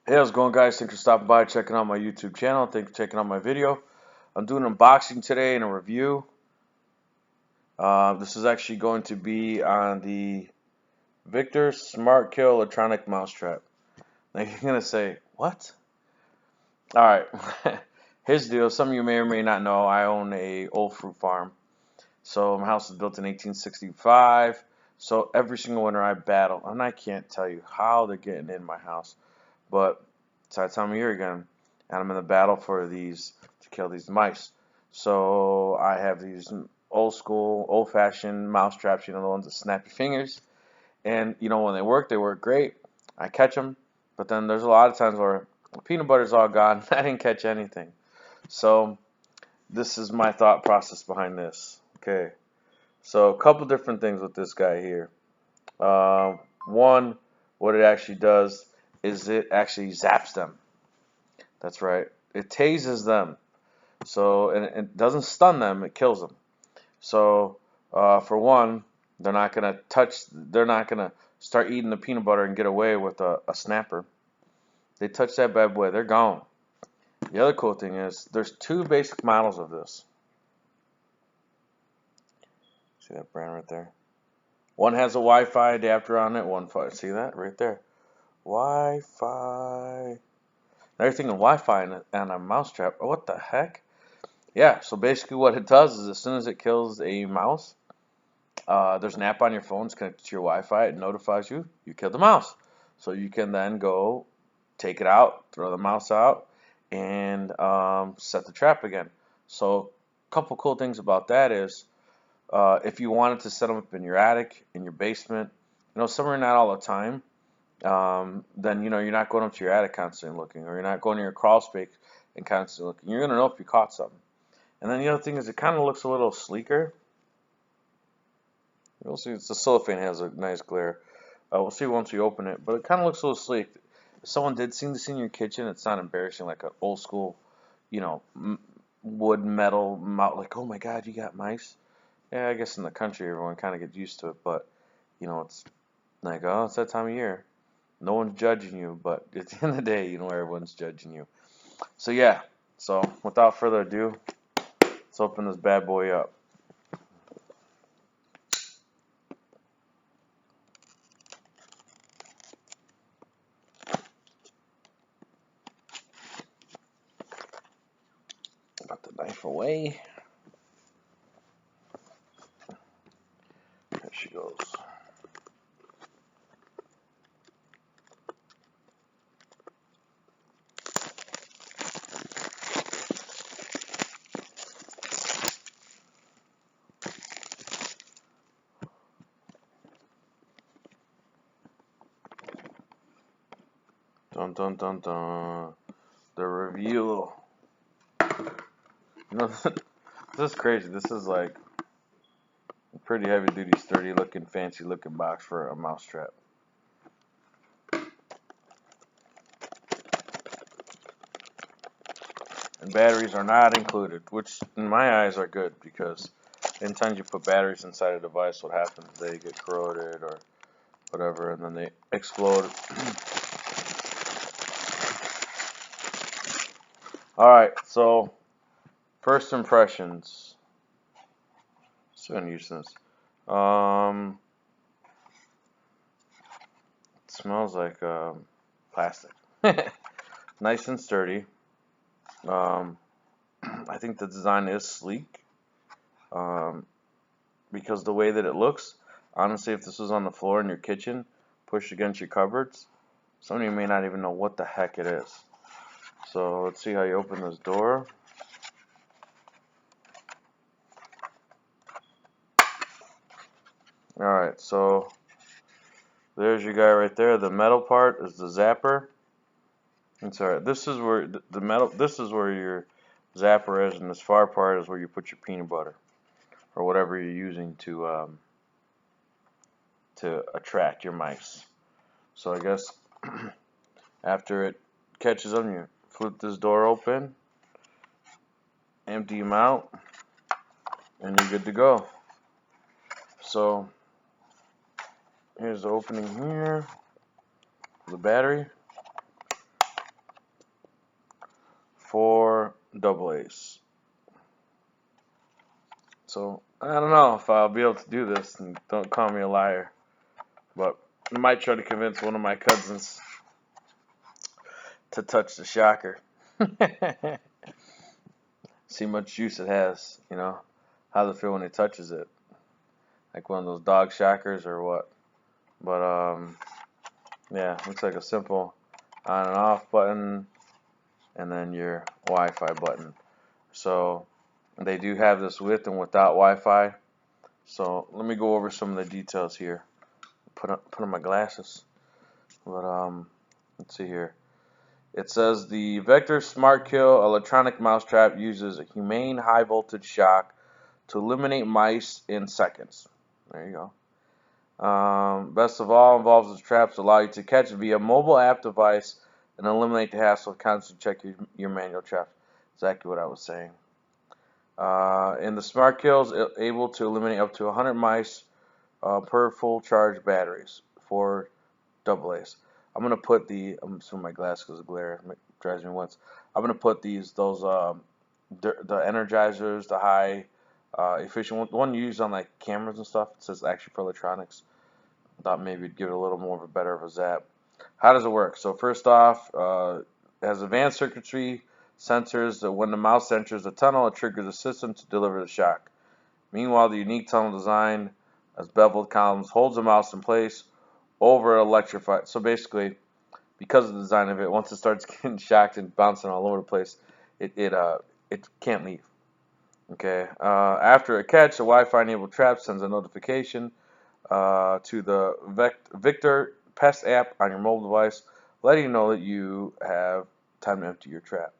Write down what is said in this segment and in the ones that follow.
Hey, how's it going, guys? Thanks for stopping by, checking out my YouTube channel. Thanks for checking out my video. I'm doing an unboxing today and a review. This is actually going to be on the Victor Smart Kill Electronic Mousetrap. Now you're gonna say, what? All right. Here's the deal. Some of you may or may not know I own a old fruit farm. So my house was built in 1865. So every single winter I battle, and I can't tell you how they're getting in my house, but it's that time of year again, and I'm in the battle for these to kill these mice. So I have these old school, old fashioned mouse traps, the ones that snap your fingers. And when they work great. I catch them, but then there's a lot of times where the peanut butter's all gone. I didn't catch anything. So this is my thought process behind this. Okay, so a couple different things with this guy here. One, what it actually does is it actually zaps them. That's right. It tases them. So, and it doesn't stun them, it kills them. So, for one, they're not gonna start eating the peanut butter and get away with a snapper. They touch that bad boy, they're gone. The other cool thing is there's two basic models of this. See that brand right there? One has a Wi-Fi adapter on it, see that right there? Wi-Fi. Now you're thinking Wi-Fi and a mousetrap. Oh, what the heck? Yeah, so basically what it does is as soon as it kills a mouse, there's an app on your phone, it's connected to your Wi-Fi, it notifies you killed the mouse. So you can then go take it out, throw the mouse out, and set the trap again. So a couple cool things about that is if you wanted to set them up in your attic, in your basement, somewhere not all the time, then you're not going up to your attic constantly looking, or you're not going to your crawl space and constantly looking. You're going to know if you caught something. And then the other thing is it kind of looks a little sleeker. You'll see the cellophane has a nice glare. We'll see once we open it, but it kind of looks a little sleek. If someone did see this in your kitchen, it's not embarrassing like an old school, wood metal mount. Like, oh my God, you got mice. Yeah, I guess in the country everyone kind of gets used to it, but it's like, oh, it's that time of year. No one's judging you, but at the end of the day, everyone's judging you. So yeah, so without further ado, let's open this bad boy up. Got the knife away. There she goes. Dun dun dun dun. The reveal. This is crazy. This is like a pretty heavy duty, sturdy looking, fancy looking box for a mousetrap. And batteries are not included, which in my eyes are good because anytime you put batteries inside a device, what happens? They get corroded or whatever, and then they explode. Alright, so first impressions. Still gonna use this. It smells like plastic. Nice and sturdy. I think the design is sleek. Because the way that it looks, honestly, if this was on the floor in your kitchen, pushed against your cupboards, some of you may not even know what the heck it is. So let's see how you open this door. Alright, so there's your guy right there. The metal part is the zapper. It's alright. This is where the metal. This is where your zapper is, and this far part is where you put your peanut butter or whatever you're using to attract your mice. So I guess after it catches them, you flip this door open, empty them out, and you're good to go. So here's the opening here, the battery. 4 AA's. So I don't know if I'll be able to do this, and don't call me a liar, but I might try to convince one of my cousins to touch the shocker. See how much juice it has, you know. How does it feel when it touches it? Like one of those dog shockers or what? But yeah, looks like a simple on and off button, and then your Wi-Fi button. So they do have this with and without Wi-Fi. So let me go over some of the details here. Put on my glasses. But let's see here. It says the Vector Smart Kill electronic mousetrap uses a humane high voltage shock to eliminate mice in seconds. There you go. Best of all, involves the traps allow you to catch via mobile app device and eliminate the hassle of constantly check your manual traps. Exactly what I was saying. And the Smart Kill is able to eliminate up to 100 mice per full charge batteries for AA's. I'm gonna put I'm switching my glasses because the glare drives me nuts. I'm gonna put the energizers, the high efficient one, the one you use on like cameras and stuff. It says actually for electronics. I thought maybe it'd give it a little more of a better of a zap. How does it work? So first off, it has advanced circuitry sensors that when the mouse enters the tunnel, it triggers the system to deliver the shock. Meanwhile, the unique tunnel design as beveled columns holds the mouse in place over electrified. So basically, because of the design of it, once it starts getting shocked and bouncing all over the place, it can't leave. Okay. After a catch, the Wi-Fi enabled trap sends a notification to the Victor Pest app on your mobile device, letting you know that you have time to empty your trap.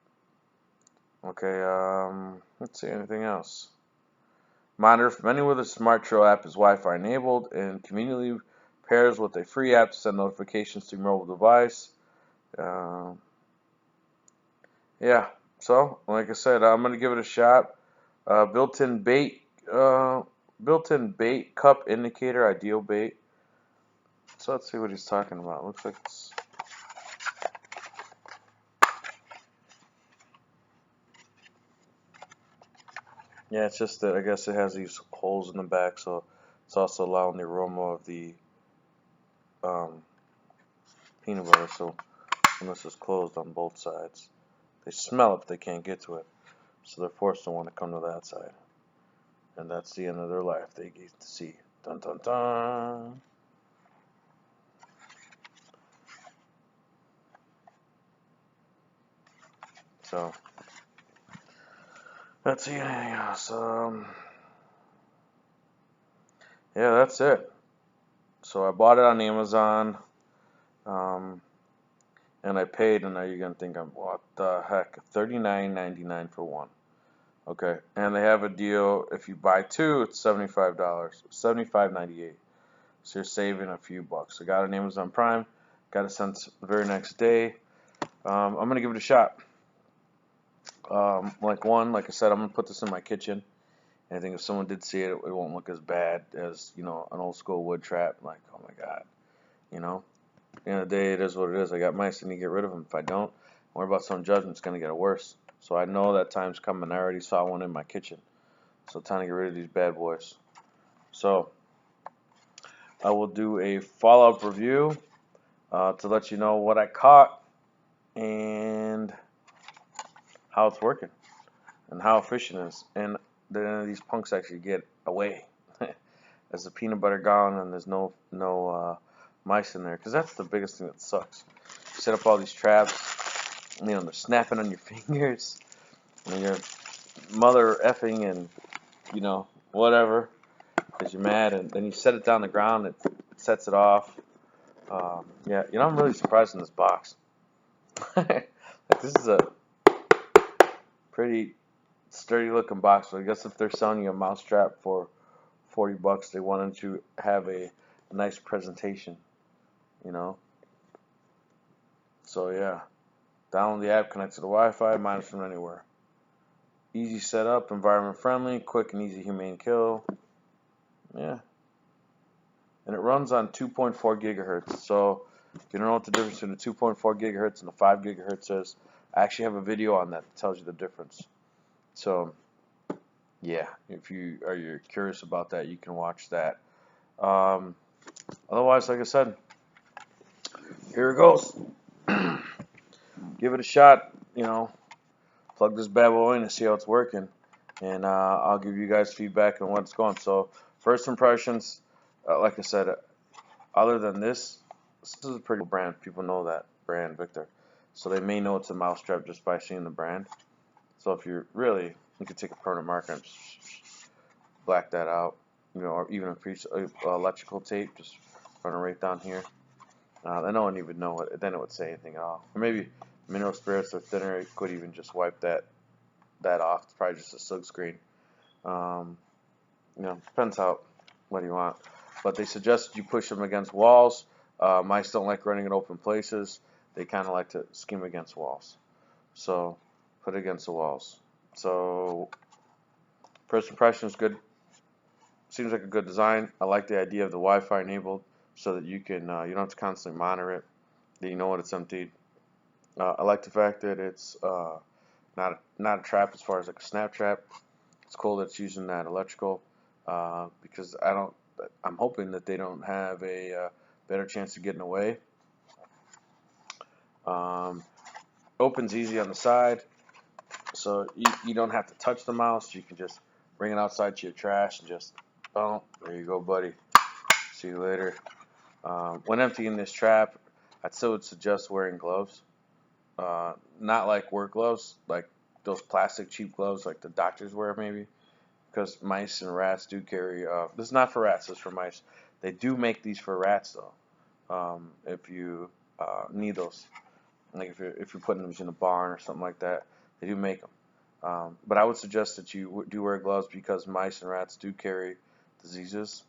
Okay. Let's see anything else. Monitor from anywhere the Smart Trail app is Wi-Fi enabled and conveniently pairs with a free app to send notifications to your mobile device. Yeah. So, like I said, I'm gonna give it a shot. Built-in bait cup indicator, ideal bait. So let's see what he's talking about. Looks like it's it's just that I guess it has these holes in the back, so it's also allowing the aroma of the peanut butter. So when this is closed on both sides, they smell it, but they can't get to it, so they're forced to want to come to that side, and that's the end of their life. They get to see. Dun dun dun. So let's see anything else. Yeah, that's it. So I bought it on Amazon, and I paid. And now you're gonna think I'm what the heck? $39.99 for one. Okay, and they have a deal. If you buy two, it's $75, $75.98. So you're saving a few bucks. I got it on Amazon Prime. Got it sent the very next day. I'm gonna give it a shot. Like I said, I'm gonna put this in my kitchen. And I think if someone did see it, it won't look as bad as an old school wood trap. Like, oh my god, you know. At the end of the day, it is what it is. I got mice, I need to get rid of them. If I don't worry about some judgment, it's gonna get worse. So I know that time's coming. I already saw one in my kitchen. So time to get rid of these bad boys. So I will do a follow-up review to let you know what I caught and how it's working and how efficient it is. And then these punks actually get away. As the peanut butter gone and there's no mice in there, because that's the biggest thing that sucks. You set up all these traps, they're snapping on your fingers, and you're mother effing and whatever, because you're mad, and then you set it down the ground, it sets it off. Yeah, I'm really surprised in this box. Like, this is a pretty sturdy looking box, but I guess if they're selling you a mouse trap for $40, they wanted to have a nice presentation, So yeah, download the app, connect to the Wi-Fi, mine is from anywhere. Easy setup, environment friendly, quick and easy humane kill. Yeah, and it runs on 2.4 gigahertz. So if you don't know what the difference between the 2.4 gigahertz and the 5 gigahertz is, I actually have a video on that tells you the difference. So yeah, if you're curious about that, you can watch that. Um, Otherwise, like I said, here it goes. Give it a shot. Plug this bad boy in and see how it's working, and I'll give you guys feedback on what's going. So first impressions, like I said, other than this is a pretty cool brand. People know that brand, Victor, so they may know it's a mousetrap just by seeing the brand. So if you could take a permanent marker and black that out, or even a piece of electrical tape, just run it right down here. And no one even know it. Then it would say anything at all. Or maybe mineral spirits or thinner could even just wipe that off. It's probably just a silk screen. Um, Depends what you want. But they suggest you push them against walls. Mice don't like running in open places. They kind of like to skim against walls. So put it against the walls. So first impression is good. Seems like a good design. I like the idea of the Wi-Fi enabled so that you can you don't have to constantly monitor it. That you know when it's emptied. I like the fact that it's not a trap as far as like a snap trap. It's cool that it's using that electrical because I'm hoping that they don't have a better chance of getting away. Opens easy on the side, so you don't have to touch the mouse. You can just bring it outside to your trash and just, boom, there you go, buddy. See you later. When emptying this trap, I still would suggest wearing gloves. Not like work gloves, like those plastic cheap gloves like the doctors wear maybe, because mice and rats do carry. This is not for rats. This is for mice. They do make these for rats though. If you need those, like if you're putting them in a barn or something like that, they do make them. But I would suggest that you do wear gloves because mice and rats do carry diseases.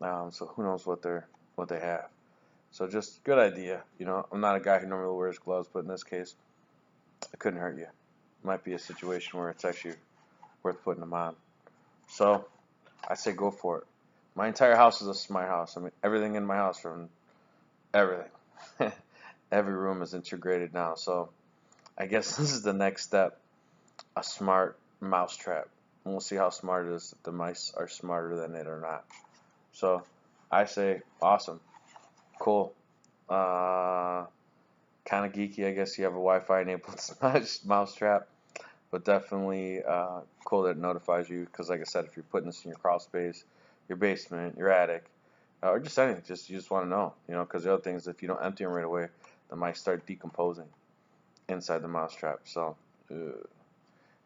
So who knows what they have. So just good idea. I'm not a guy who normally wears gloves, but in this case, it couldn't hurt you. Might be a situation where it's actually worth putting them on. So I say go for it. My entire house is a smart house. I mean, everything in my house, from everything, every room is integrated now. So I guess this is the next step, a smart mouse trap. And we'll see how smart it is, if the mice are smarter than it or not. So I say awesome. Cool. Kind of geeky, I guess. You have a Wi-Fi enabled mouse trap, but definitely cool that it notifies you. Because, like I said, if you're putting this in your crawl space, your basement, your attic, or just anything, you just want to know, Because the other thing is, if you don't empty them right away, they might start decomposing inside the mouse trap. So,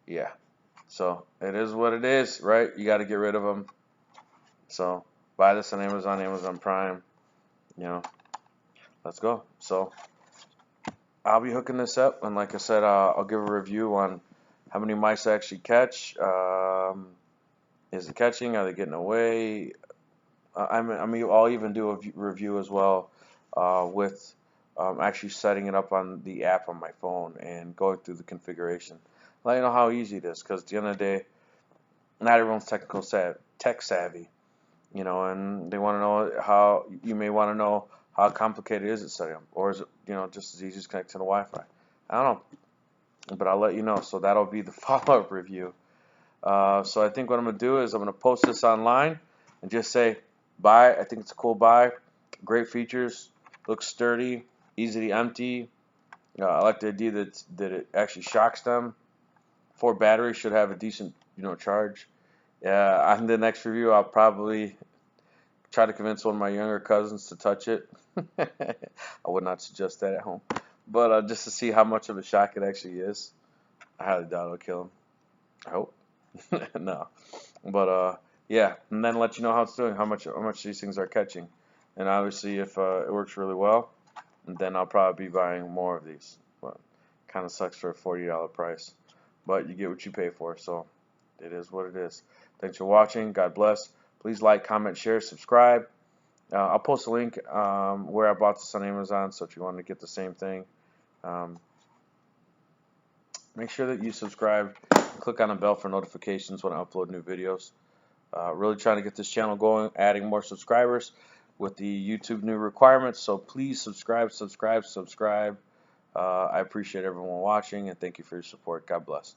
yeah. So it is what it is, right? You got to get rid of them. So buy this on Amazon Prime. Let's go. So I'll be hooking this up, and like I said, I'll give a review on how many mice I actually catch. Is it catching? Are they getting away? I'll even do a review as well with actually setting it up on the app on my phone and going through the configuration. Let you know how easy it is, because at the end of the day, not everyone's tech savvy, and they want to know how. You may want to know how complicated is it setting up, or is it just as easy as connecting to the Wi-Fi? I don't know, but I'll let you know. So that'll be the follow-up review. So I think what I'm gonna do is I'm gonna post this online and just say buy. I think it's a cool buy. Great features. Looks sturdy. Easy to empty. I like the idea that it actually shocks them. 4 batteries should have a decent charge. Yeah, on the next review, I'll probably try to convince one of my younger cousins to touch it. I would not suggest that at home, but just to see how much of a shock it actually is. I highly doubt it'll kill him. I hope. No, but yeah, and then let you know how it's doing, how much these things are catching, and obviously if it works really well, then I'll probably be buying more of these. But kind of sucks for a $40 price, but you get what you pay for. So it is what it is. Thanks for watching. God bless. Please like, comment, share, subscribe. I'll post a link where I bought this on Amazon, so if you want to get the same thing, make sure that you subscribe. Click on the bell for notifications when I upload new videos. Really trying to get this channel going, adding more subscribers with the YouTube new requirements. So please subscribe. I appreciate everyone watching, and thank you for your support. God bless.